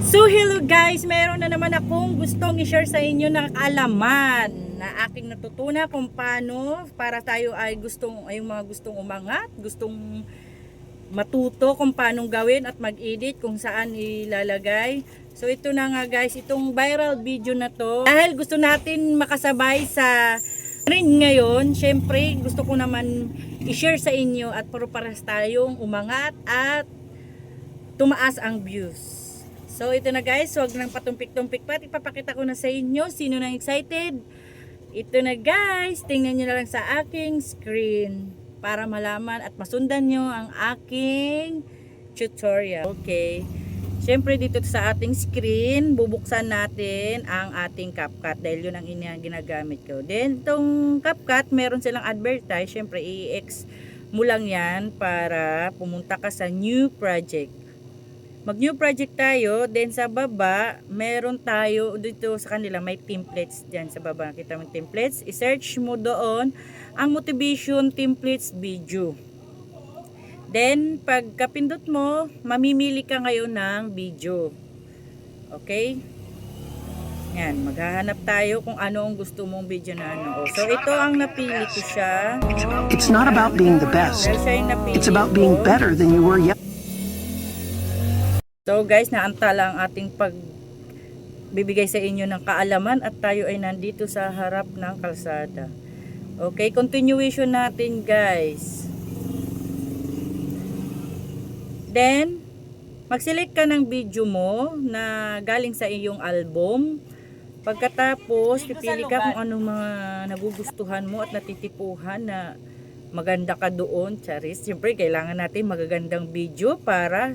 So hello guys, meron na naman akong gustong i-share sa inyo na kaalaman na aking natutunan kung paano para tayo ay mga gustong umangat, gustong matuto kung paano gawin at mag-edit, kung saan ilalagay. So ito na nga guys, itong viral video na to, dahil gusto natin makasabay sa trend ngayon, syempre gusto ko naman i-share sa inyo at para tayong umangat at tumaas ang views. So ito na guys, huwag nang patumpik-tumpik pa. Ipapakita ko na sa inyo sino nang excited. Ito na guys, tingnan nyo na lang sa aking screen para malaman at masundan nyo ang aking tutorial. Okay, syempre dito sa ating screen, bubuksan natin ang ating CapCut dahil yun ang ginagamit ko. Then itong CapCut, meron silang advertise. Syempre i-X mo lang yan para pumunta ka sa new project. Mag new project tayo, then sa baba, meron tayo dito sa kanila, may templates dyan sa baba. Kita mo templates, i-search mo doon ang motivation templates video. Then, pag kapindot mo, mamimili ka ngayon ng video. Okay? Yan, maghahanap tayo kung ano ang gusto mong video na ano. So, ito ang napili ko siya. It's not about being the best. It's about being better than you were yesterday. So guys, naantala ang ating pagbibigay sa inyo ng kaalaman at tayo ay nandito sa harap ng kalsada. Okay, continuation natin guys. Then, mag-select ka ng video mo na galing sa iyong album. Pagkatapos, pipili ka kung anong mga nagugustuhan mo at natitipuhan na maganda ka doon. Charis, siyempre kailangan natin magagandang video para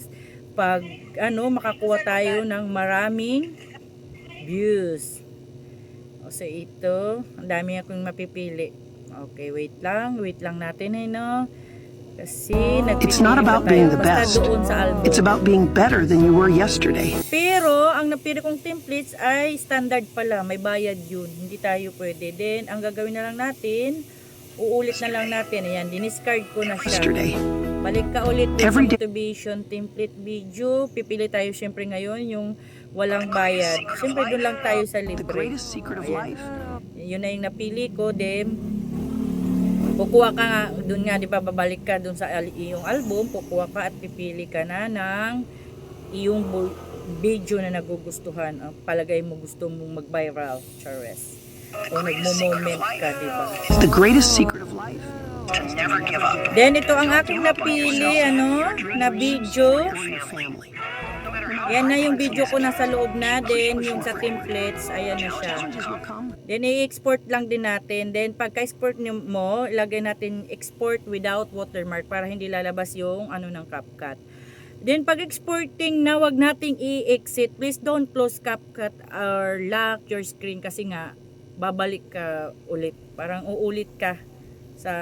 pag makakuha tayo ng maraming views. O so ito, ang dami akong mapipili. Okay, wait lang natin kasi it's not about being the best. It's about being better than you were yesterday. Pero ang napili kong templates ay standard pala, may bayad yun, hindi tayo pwede. Then ang gagawin na lang natin, uulit na lang natin. Ayan, diniscard ko na siya. Yesterday. Balik ka ulit sa motivation template video. Pipili tayo syempre ngayon yung walang bayad. Syempre doon lang tayo sa libre. Ayan. Yun na yung napili ko. Then, kukuha ka nga, doon nga, di ba, babalik ka doon sa iyong album, kukuha ka at pipili ka na ng iyong video na nagugustuhan. Palagay mo gusto mong mag-viral, Charis. O nagmo-moment ka, di ba? The greatest secret of life. Then ito ang aking napili na video. Yan na yung video ko nasa loob na. Then yung sa templates, ayan na siya. Then i-export lang din natin. Then pagka-export mo, ilagay natin export without watermark para hindi lalabas yung ng CapCut. Then pag-exporting na, wag nating i-exit. Please don't close CapCut or lock your screen kasi nga babalik ka ulit. Parang uulit ka sa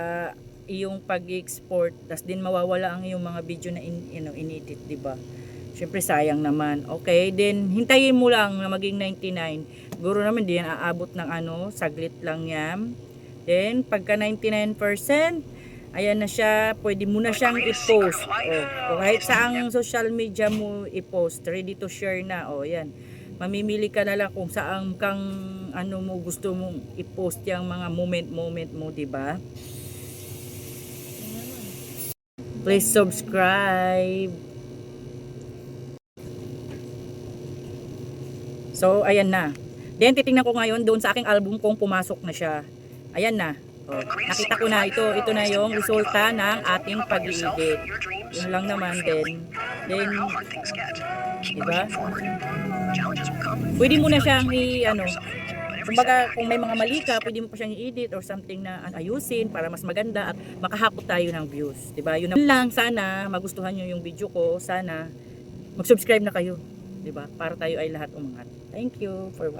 iyong pag-export, tas din mawawala ang iyong mga video na in-edit, di ba? Syempre sayang naman. Okay, then hintayin mo lang na maging 99. Siguro naman di yan aabot ng saglit lang yan. Then pagka 99%, ayan na siya, pwede mo na siyang i-post. O kahit saang social media mo i-post, ready to share na. O yan. Mamimili ka na lang kung saan kang mo gusto mong i-post yung mga moment mo, di ba? Please subscribe. So, ayan na. Then, titingnan ko ngayon doon sa aking album kung pumasok na siya. Ayan na. Nakita ko na ito na yung resulta ng ating pag-i-edit. Yun lang naman din. Then, diba? Pwede mo na siyang kumbaga kung may mga mali ka, pwede mo pa siyang i-edit or something na ayusin para mas maganda at makahakot tayo ng views. Diba? Yun lang, sana magustuhan nyo yung video ko. Sana mag-subscribe na kayo. Diba? Para tayo ay lahat umangat. Thank you for watching.